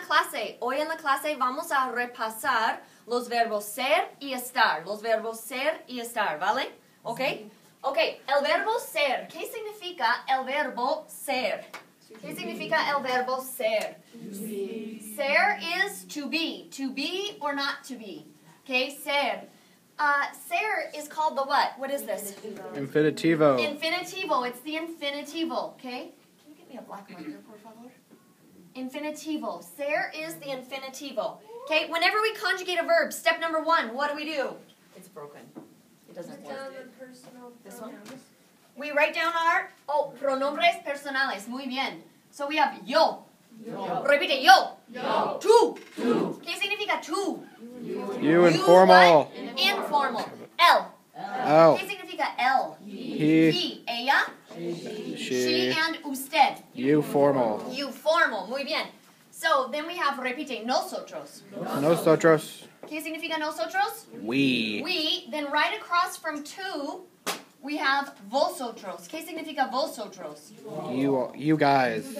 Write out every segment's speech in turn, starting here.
la clase vamos a repasar los verbos ser y estar. Los verbos ser y estar, ¿vale? ¿Ok? Ok, el verbo ser. ¿Qué significa el verbo ser? ¿Qué significa el verbo ser? Ser is to be or not to be. Okay, ser. Ser is called the what? What is this? Infinitivo. Infinitivo. It's the infinitivo. Okay? Can you get me a black marker, por favor? Infinitivo. Ser is the infinitivo. Okay, whenever we conjugate a verb, step number 1, what do? It's broken. It doesn't work. This one? We write down our pronombres personales. Muy bien. So we have yo. Repite, yo. Tú. ¿Qué significa tú? You informal. Informal. El. ¿Qué significa el? He. Ella. She and usted. You formal. You formal. Muy bien. So then we have repite, nosotros. Nosotros. ¿Qué significa nosotros? We. We. Then right across from tú, we have vosotros. ¿Qué significa vosotros? You guys.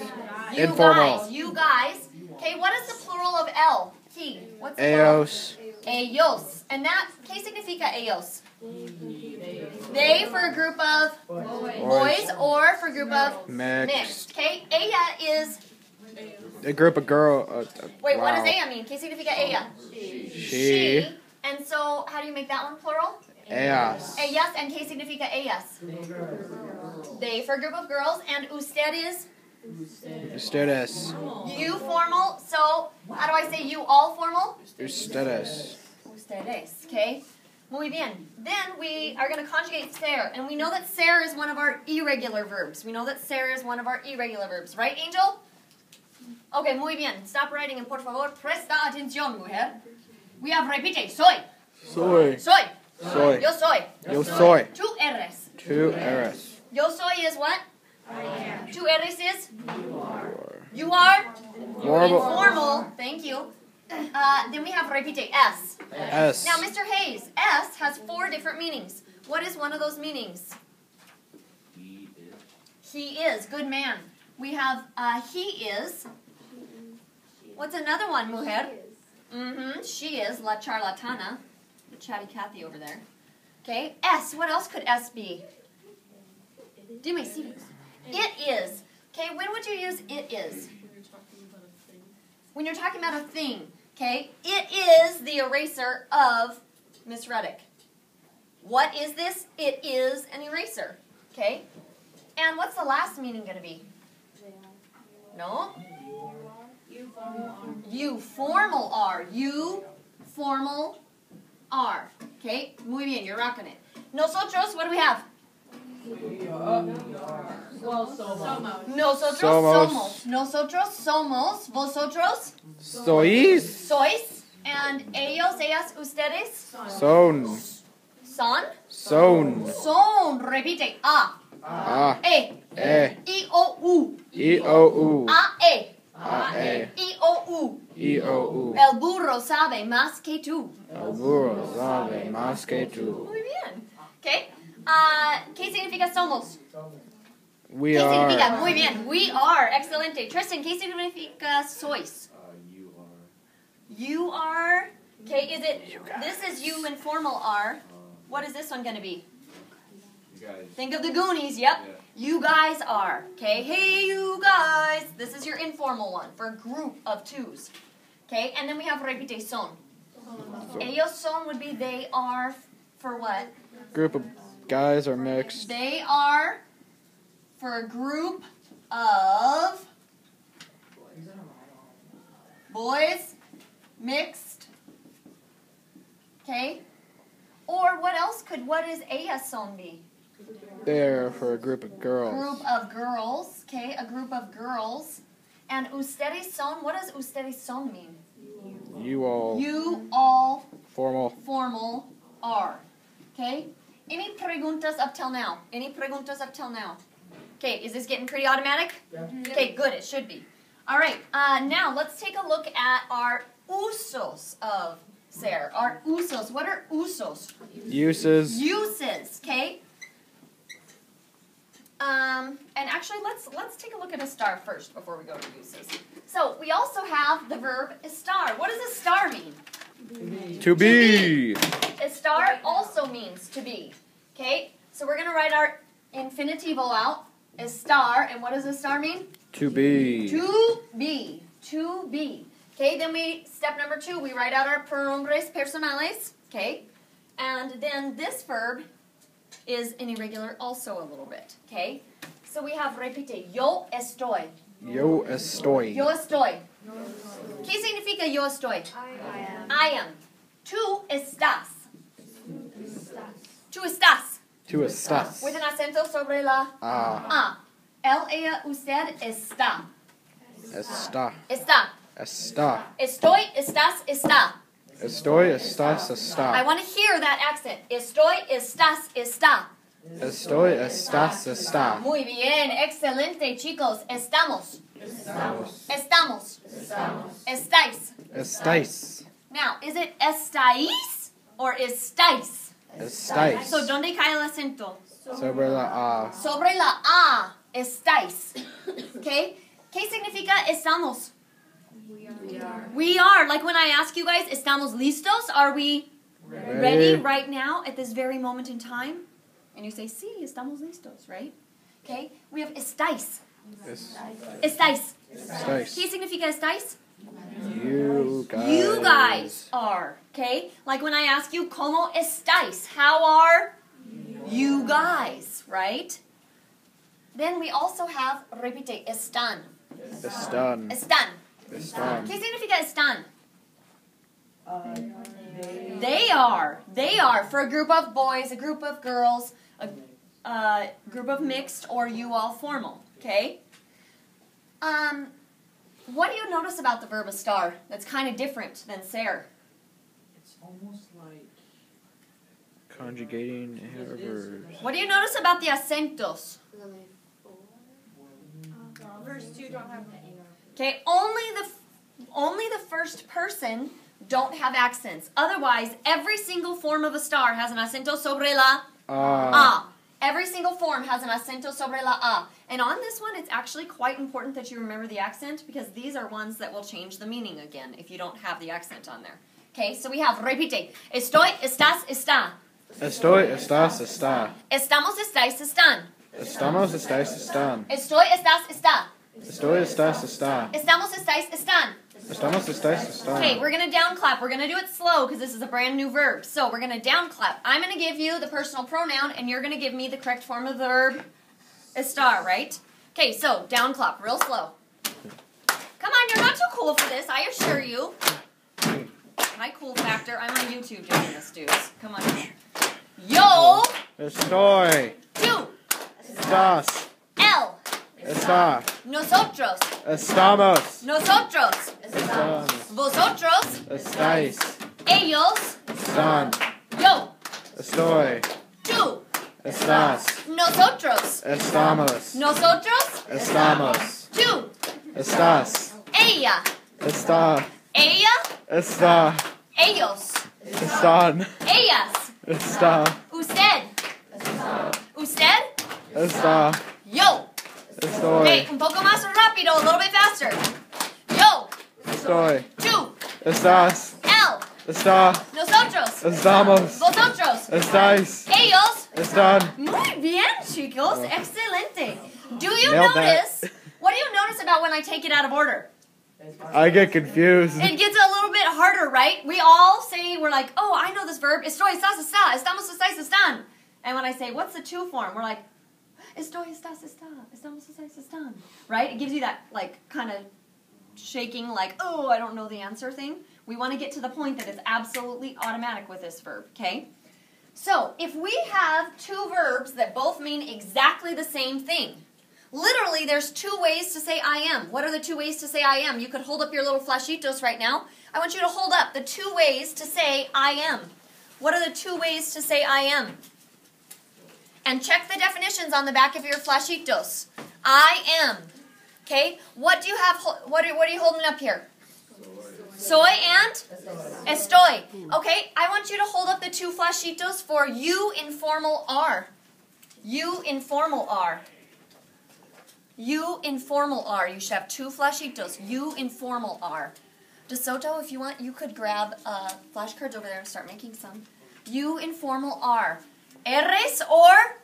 You Informal. guys. You guys. Okay, what is the plural of el? He. What's the Ellos. plural? Ellos. And that, ¿qué significa ellos? They for a group of boys or for a group of mixed. Okay, ella is... A group of girls. Wait, wow. what does ella mean? ¿Qué significa ella? She. And so, how do you make that one plural? Ellas. Ellas, and ¿qué significa ellas? They for a group of girls, and usted is? Ustedes. You formal, so how do I say you all formal? Ustedes. Ustedes, okay? Muy bien. Then we are going to conjugate ser, and we know that ser is one of our irregular verbs. We know that ser is one of our irregular verbs, right, Angel? Okay, muy bien. Stop writing and por favor, presta atención, mujer. We have repite, soy. Soy. Soy. Soy. Yo soy. Yo soy. Tú eres. Tú eres. Yo soy is what? I am. Tú eres is? You are. You are? Formal. Informal. Thank you. Then we have repite, es. Es. Now, Mr. Hayes, es has 4 different meanings. What is one of those meanings? He is. Good man. We have he is. What's another one, mujer? She is, la charlatana. The chatty Cathy over there. Okay, es. What else could es be? Dime, sí. It is. Okay, when would you use it is? When you're talking about a thing. Okay, it is the eraser of Miss Ruddock. What is this? It is an eraser. Okay, and what's the last meaning going to be? No? You formal are. You formal are. Okay, muy bien, you're rocking it. Nosotros, what do we have? Nosotros somos. Nosotros somos. Vosotros Sois. sois. And ellos, ellas, ustedes Son. son. Son. Son. Repite. A. E. I, O, U. I-O-U. A, E. A-E. I, O, U. I-O-U. El burro sabe más que tú. El burro sabe más que tú. Muy bien. Okay. ¿Qué significa somos? We ¿Qué significa? are. Muy bien. We are. Excelente. Tristan, ¿qué significa sois? You are. Okay, is it, this is you informal are. What is this one going to be? You guys. Think of the Goonies, yep. Yeah. You guys are. Okay, hey you guys. This is your informal one for a group of twos. Okay, and then we have repite son. Ellos son would be they are for what? Group of guys are mixed. They are for a group of boys, mixed. Okay? Or what else what is ellas son be? They're for a group of girls. Group of girls. Okay, a group of girls. And ustedes son, what does ustedes son mean? You all. You all Formal. formal are. Okay? Any preguntas up till now? Any preguntas up till now? Okay, is this getting pretty automatic? Yeah. Okay, good, it should be. All right, now let's take a look at our usos of ser. Our usos. What are usos? Uses. Uses, okay? And actually, let's take a look at Estar first before we go to uses. So we also have the verb estar. What does estar mean? To be. Estar also means to be. Okay, so we're going to write our infinitivo out. Estar, and what does estar mean? To be. To be. To be. Okay, then step number 2, we write out our pronombres personales. Okay, and then this verb is in irregular also a little bit. Okay, so we have repite, yo estoy. Yo estoy. Yo estoy. ¿Qué significa yo estoy? I am. Tú estás. Tú estás. To estás. With an acento sobre la Ah. Él, ella, usted está. Está. Está. Está. Estoy, estás, está. Estoy, estás, I está. want to hear that accent. Estoy, estás, está. Estoy, estás, está. Muy bien, excelente, chicos. Estamos. Estamos. Estáis. Estáis. Now, is it estáis or estáis? Estáis. So, ¿dónde cae el acento? Sobre la A. Sobre la A. Estáis. Okay? ¿Qué significa estamos? We are. Like when I ask you guys, ¿estamos listos? Are we ready right now at this very moment in time? And you say, sí, estamos listos, right? Okay? We have estáis. Estáis. Estáis. ¿Qué significa estáis? You guys. You guys are. Okay? Like when I ask you, ¿cómo estáis? How are you guys? Right? Then we also have, repite, están. Están. Están. Están. ¿Qué significa están? They are. They are. For a group of boys, a group of girls, a group of mixed, or you all formal. Okay? What do you notice about the verb estar that's kind of different than ser? It's almost like... Conjugating verbs. What do you notice about the acentos? First 2 don't have any. Okay, only the first person don't have accents. Otherwise, every single form of a star has an acento sobre la a. Every single form has an acento sobre la a. And on this one, it's actually quite important that you remember the accent because these are ones that will change the meaning again if you don't have the accent on there. Okay, so we have repite. Estoy, estás, está. Estoy, estás, está. Estamos, estáis, están. Estamos, estáis, están. Estoy, estás, está. Estoy, estás, está. Estamos, estáis, están. Estamos, estáis, están. Okay, we're going to down clap. We're going to do it slow because this is a brand new verb. So we're going to down clap. I'm going to give you the personal pronoun and you're going to give me the correct form of the verb estar, right? Okay, so down clap, real slow. Come on, you're not too cool for this, I assure you. My cool factor, I'm on YouTube doing this, dudes. Come on. Yo! Estoy. Tú. Estás. Él. Está. Nosotros. Estamos. Nosotros. Estamos. Vosotros. Estáis. Ellos. Están. Yo. Estoy. Tú. Estás. Nosotros. Estamos. Nosotros. Estamos. Tú. Estás. Ella. Está. Ella. Está. Ellos. Están. Ellas. Está. Usted. Usted. Está. Yo. Estoy. Okay, un poco más rápido, a little bit faster. Yo. Estoy. Tú. Estás. Él. Está. Nosotros. Estamos. Vosotros. Estáis. Ellos. Están. Muy bien, chicos. Excelente. Do you Nailed that. notice? What do you notice about when I take it out of order? I get confused. It gets a little bit harder, right? We all say, we're like, oh, I know this verb. Estoy, estás, está. Estamos, estáis, están. And when I say, what's the to form? We're like, estoy, estás, está. Estamos, estáis, están. Right? It gives you that, like, kind of shaking, like, oh, I don't know the answer thing. We want to get to the point that it's absolutely automatic with this verb, okay? So, if we have two verbs that both mean exactly the same thing, literally, there's 2 ways to say I am. What are the 2 ways to say I am? You could hold up your little flashitos right now. I want you to hold up the 2 ways to say I am. What are the 2 ways to say I am? And check the definitions on the back of your flashitos. I am. Okay? What do you have? What are you holding up here? Soy and estoy. Okay? I want you to hold up the 2 flashitos for you informal are. You informal are. You informal are. You should have 2 flashitos. You informal are. DeSoto, if you want, you could grab flashcards over there and start making some. You informal are. Eres or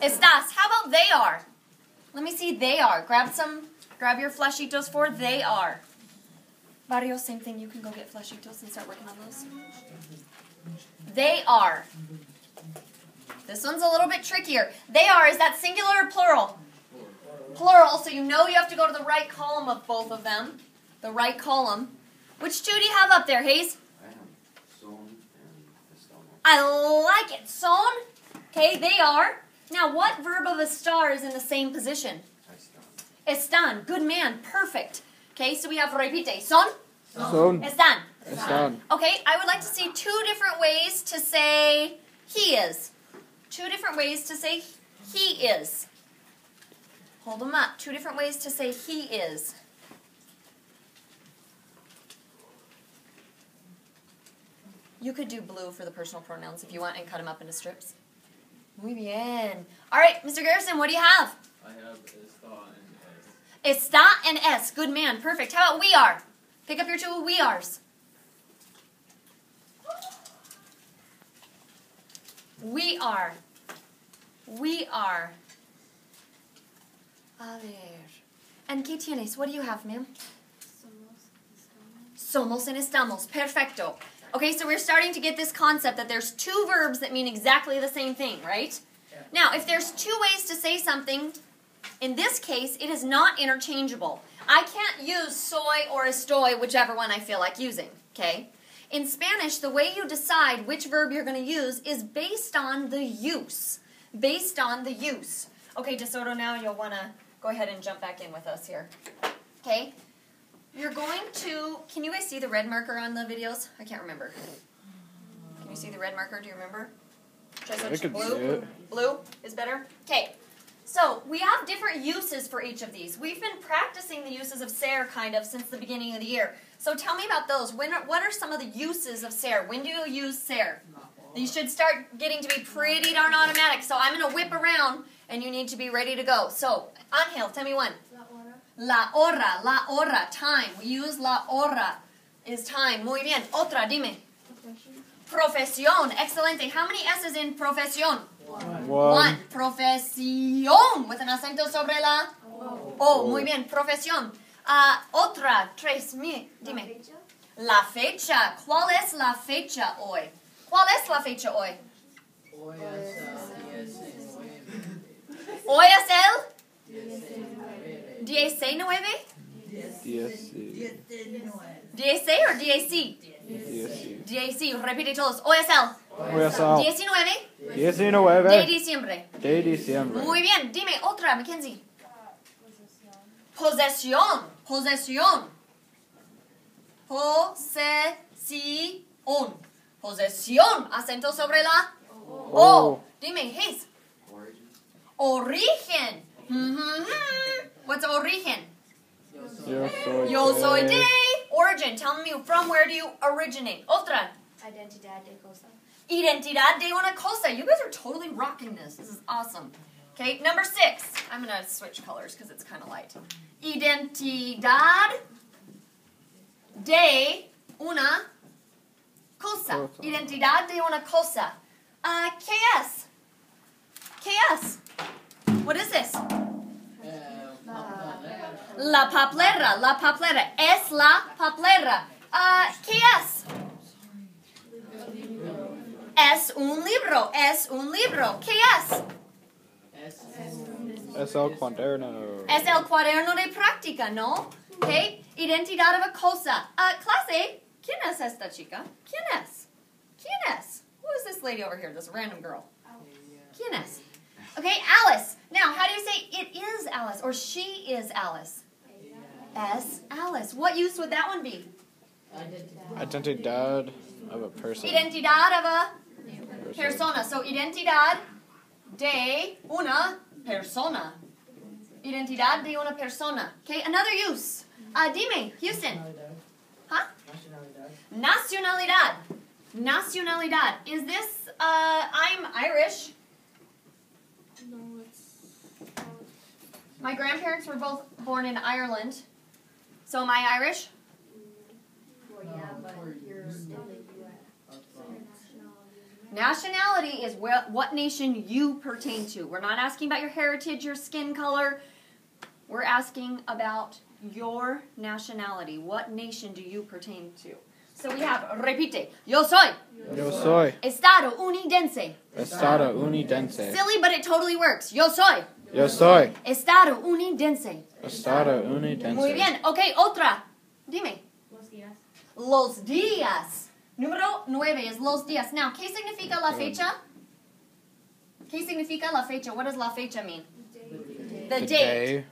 estás. How about they are? Let me see they are. Grab your flashitos for they are. Barrio, same thing. You can go get flashitos and start working on those. They are. This one's a little bit trickier. They are, is that singular or plural? Plural, so you know you have to go to the right column of both of them. The right column. Which 2 do you have up there, Hayes? I have son and estamos. I like it. Son. Okay, they are. Now, what verb of estar is in the same position? Están. Good man. Perfect. Okay, so we have repite. Son. Son. Están. Están. Okay, I would like to see 2 different ways to say he is. 2 different ways to say he is. Hold them up. 2 different ways to say he is. You could do blue for the personal pronouns if you want and cut them up into strips. Muy bien. All right, Mr. Garrison, what do you have? I have está and es. Está and es. Good man. Perfect. How about we are? Pick up your 2 we ares. We are. We are. A ver. And ¿qué tienes? What do you have, ma'am? Somos and estamos. Perfecto. Okay, so we're starting to get this concept that there's 2 verbs that mean exactly the same thing, right? Yeah. Now, if there's 2 ways to say something, in this case, it is not interchangeable. I can't use soy or estoy, whichever one I feel like using, okay? In Spanish, the way you decide which verb you're going to use is based on the use. Based on the use. Okay, DeSoto, now you'll want to go ahead and jump back in with us here. Okay? You're going to... Can you guys see the red marker on the videos? I can't remember. Can you see the red marker? Do you remember? Should I I switch can blue? see it. Blue is better? Okay. So, we have different uses for each of these. We've been practicing the uses of ser, kind of, since the beginning of the year. So tell me about those. What are some of the uses of ser? When do you use ser? You should start getting to be pretty darn automatic. So I'm going to whip around, and you need to be ready to go. So, Angel, tell me one. La hora, time. We use la hora is time. Muy bien. Otra, dime. Profesión. Excelente. How many S's in profesión? One. Profesión. With an acento sobre la O. Muy bien. Profesión. Otra. 3. Dime. La fecha. ¿Cuál es la fecha hoy? ¿Cuál es la fecha hoy? Hoy es el 19. Hoy es el 19. 16 or DAC? DAC. Repite todos. Hoy es el 19 de diciembre. De diciembre. Muy bien. Dime otra, Mackenzie. Posesión. Posesión. Posesión. Posesión. Acento sobre la O. Dime, Hayes. Origen. What's origen? Yo soy de. Origin. Tell me from where do you originate. Otra. Identidad de cosa. Identidad de una cosa. You guys are totally rocking this. This is awesome. Okay, number 6. I'm going to switch colors because it's kind of light. Identidad de una cosa. Identidad de una cosa. ¿Qué es? ¿Qué es? What is this? La paplera. La paplera. Es la paplera. ¿Qué es? Es un libro. Es un libro. ¿Qué es? Es el cuaderno. Es el cuaderno de práctica, ¿no? Okay. Identidad de una cosa. Clase, ¿quién es esta chica? ¿Quién es? ¿Quién es? Who is this lady over here, this random girl? ¿Quién es? Okay, Alice. Now, how do you say it is Alice or she is Alice? Es Alice. What use would that one be? Identidad of a person. Identidad of a persona. So, identidad de una persona. Identidad de una persona. Okay, another use. Dime, Houston. Huh? Nacionalidad. Nacionalidad. Is this, I'm Irish. My grandparents were both born in Ireland. So am I Irish? Well, yeah, but you're in the U.S. Nationality is what nation you pertain to. We're not asking about your heritage, your skin color. We're asking about your nationality. What nation do you pertain to? So we have, repite, yo soy. Yo soy. Estadounidense. Estadounidense. Silly, but it totally works. Yo soy. Yo soy. Estadounidense. Estadounidense. Muy bien. Ok, otra. Dime. Los días. Los días. Número 9 es los días. Now, ¿qué significa la fecha? ¿Qué significa la fecha? What does la fecha mean? The The date. day.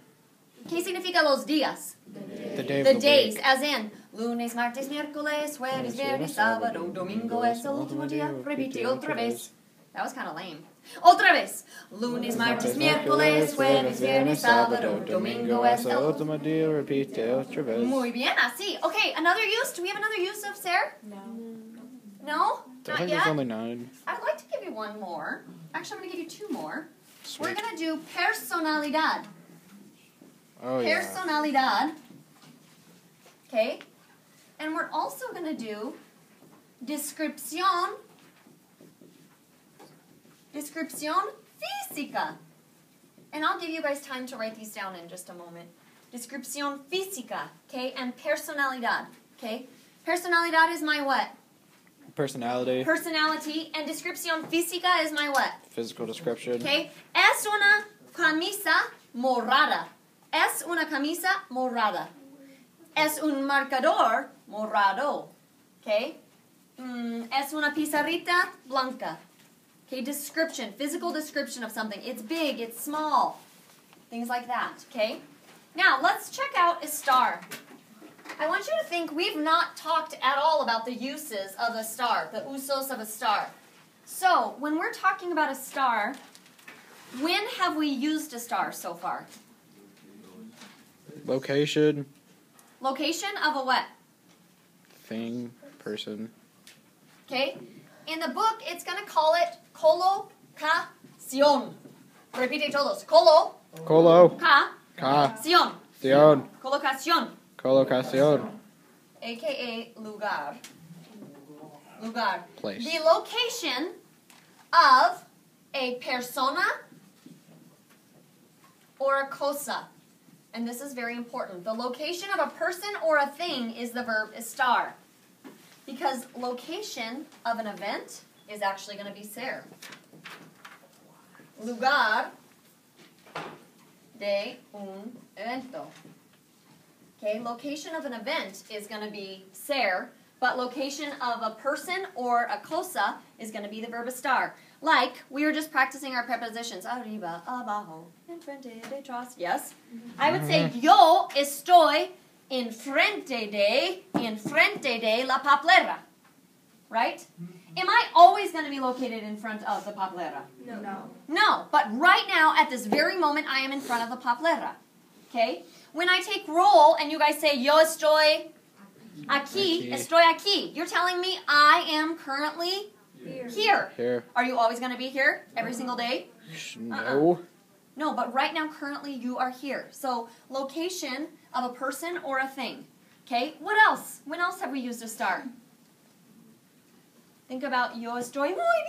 ¿Qué significa los días? The day of The the days, week. as in lunes, martes, miércoles, jueves, viernes, sábado, domingo es el último día. Repite otra vez. That was kind of lame. Otra vez. Lunes, martes, miércoles, jueves, viernes, sábado, domingo es el último día. Repite otra vez. Muy bien, así. Okay, another use. Do we have another use of ser? No. No? I Not think yet? there's only 9. I'd like to give you one more. Actually, I'm going to give you 2 more. We're Sweet. going to do personalidad. Oh, yeah. Personalidad. Okay? And we're also going to do descripción. Descripción física. And I'll give you guys time to write these down in just a moment. Descripción física. Okay? And personalidad. Okay? Personalidad is my what? Personality. Personality. And descripción física is my what? Physical description. Okay? Es una camisa morada. Es una camisa morada. Es un marcador morado. Okay? Es una pizarrita blanca. Okay, description, physical description of something. It's big, it's small. Things like that. Okay? Now, let's check out Estar. I want you to think we've not talked at all about the uses of Estar, the usos of Estar. So, when we're talking about Estar, when have we used Estar so far? Location. Location of a what? Thing. Person. Okay? In the book, it's going to call it colocación. Repite todos. Colo. Colocación. Sion. Colocación. Colocación. A.K.A. lugar. Lugar. Place. The location of a persona or a cosa. And this is very important. The location of a person or a thing is the verb estar. Because location of an event is actually going to be ser. Lugar de un evento. Okay, location of an event is going to be ser, but location of a person or a cosa is going to be the verb estar. Like, we were just practicing our prepositions. Arriba, abajo, enfrente, detrás. Yes? I would say, yo estoy enfrente de la papelera. Right? Am I always going to be located in front of the papelera? No. No, but right now, at this very moment, I am in front of the papelera. Okay? When I take roll and you guys say, yo estoy aquí, estoy aquí, you're telling me I am currently here. Here. Are you always going to be here every single day? No. No, but right now, currently, you are here. So, location of a person or a thing. Okay? What else? When else have we used estar? Think about yo estoy muy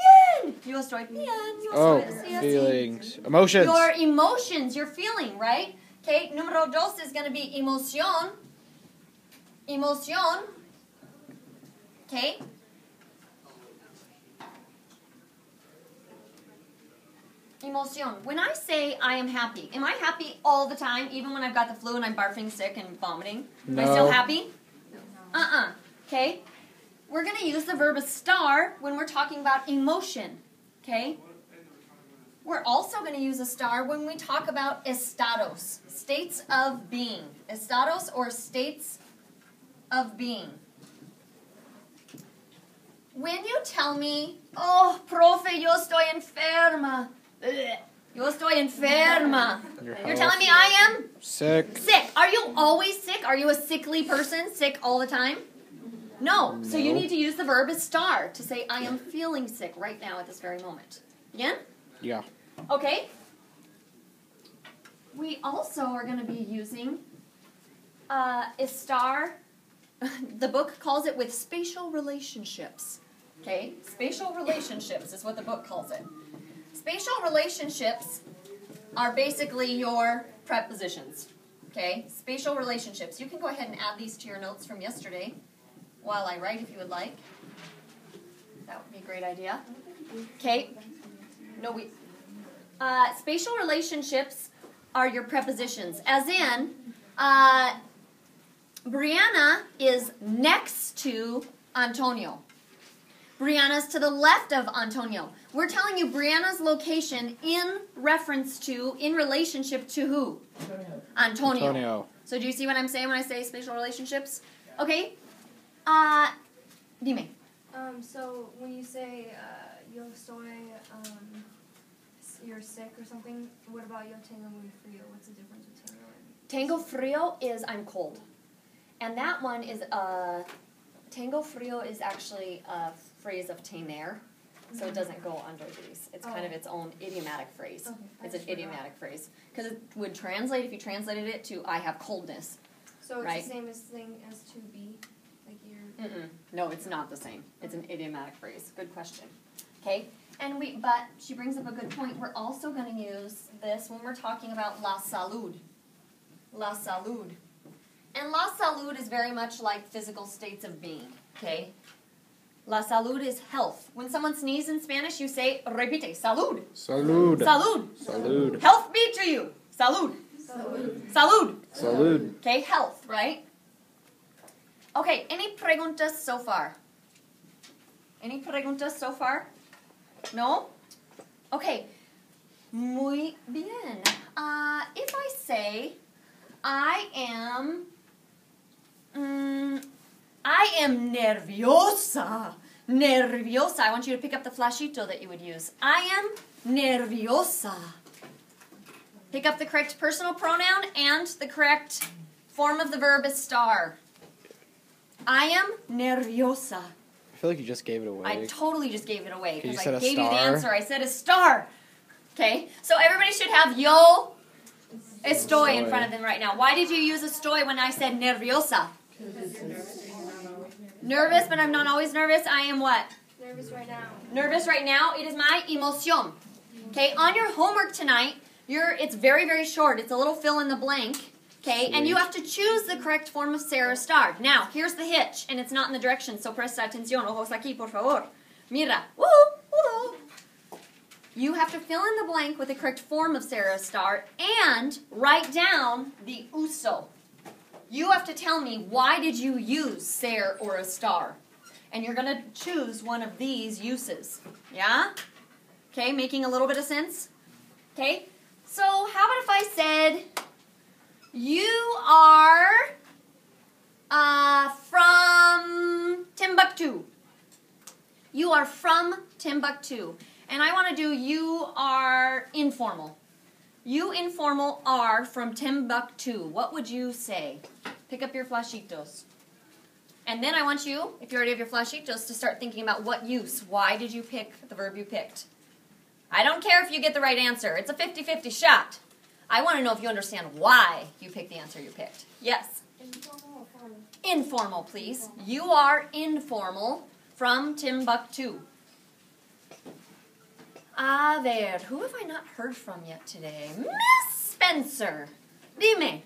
bien. Yo estoy bien. Yo Oh, estoy así. feelings. Emotions. Your emotions, your feeling, right? Okay, número 2 is going to be emoción. Emoción. Okay? Emoción. When I say I am happy, am I happy all the time, even when I've got the flu and I'm barfing sick and vomiting? Am I still No. happy? Okay? We're going to use the verb estar when we're talking about emotion. Okay? We're also going to use estar when we talk about estados, states of being. Estados or states of being. When you tell me, oh, profe, yo estoy enferma. Ugh. Yo estoy enferma. You're telling me I am Sick. sick. Are you always sick? Are you a sickly person, sick all the time? No. So you No. need to use the verb estar to say I am feeling sick right now at this very moment. Again? Yeah. Okay? we also are going to be using Estar. The book calls it with spatial relationships. Okay? Spatial relationships is what the book calls it. Spatial relationships are basically your prepositions. Okay? Spatial relationships. You can go ahead and add these to your notes from yesterday while I write if you would like. That would be a great idea. Okay? No, spatial relationships are your prepositions. As in, Brianna is next to Antonio. Brianna's to the left of Antonio. We're telling you Brianna's location in reference to, in relationship to who? Antonio. Antonio. So do you see what I'm saying when I say spatial relationships? Okay. Dime. So when you say yo soy, you're sick or something, what about yo tengo muy frío? What's the difference with tengo and... Tengo frío is I'm cold. And that one is, tengo frío is actually a phrase of tener, so it doesn't go under these. It's kind of its own idiomatic phrase. Okay, It's an idiomatic phrase. Because it would translate, if you translated it to I have coldness. So it's right? the same thing as to be? Like you're... No, it's not the same. It's an idiomatic phrase. Good question. Okay? But she brings up a good point. We're also going to use this when we're talking about la salud. La salud. And la salud is very much like physical states of being. Okay? La salud is health. When someone sneezes in Spanish, you say, repite, salud. Salud. Salud. Salud. Health be to you. Salud. Salud. Salud. Salud. Okay, health, right? Okay, any preguntas so far? Any preguntas so far? No? Okay. Muy bien. If I say, I am nerviosa. Nerviosa. I want you to pick up the flashito that you would use. I am nerviosa. Pick up the correct personal pronoun and the correct form of the verb estar. I am nerviosa. I feel like you just gave it away. I totally just gave it away You because said I a gave you the star. answer. I said estar. Okay, so everybody should have yo estoy in front of them right now. Why did you use estoy when I said nerviosa? Nervous, but I'm not always nervous. I am what? Nervous right now. Nervous right now. It is my emoción. Okay, on your homework tonight, it's very, very short. It's a little fill in the blank. Okay, and you have to choose the correct form of ser or estar. Now, here's the hitch, and it's not in the direction, so presta atención. Ojos aquí, por favor. Mira. Woo! You have to fill in the blank with the correct form of ser or estar and write down the uso. You have to tell me, why did you use ser or estar? And you're going to choose one of these uses. Yeah? Okay, making a little bit of sense? Okay, so how about if I said, you are from Timbuktu. You are from Timbuktu. And I want to do you are informal. You informal are from Timbuktu. What would you say? Pick up your flashitos. And then I want you, if you already have your flashitos, to start thinking about what use. Why did you pick the verb you picked? I don't care if you get the right answer. It's a 50-50 shot. I want to know if you understand why you picked the answer you picked. Yes? Informal or formal? Informal, please. You are informal from Timbuktu. A ver, who have I not heard from yet today? Miss Spencer. Dime.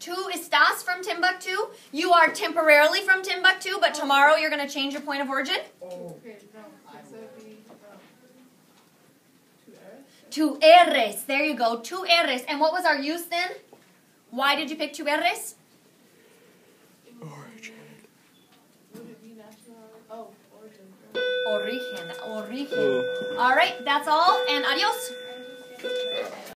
Tu estás from Timbuktu? You are temporarily from Timbuktu, but tomorrow you're going to change your point of origin? Tu eres. There you go. Tu eres. And what was our use then? Why did you pick tu eres? Origin. Origen. All right, that's all, and adios.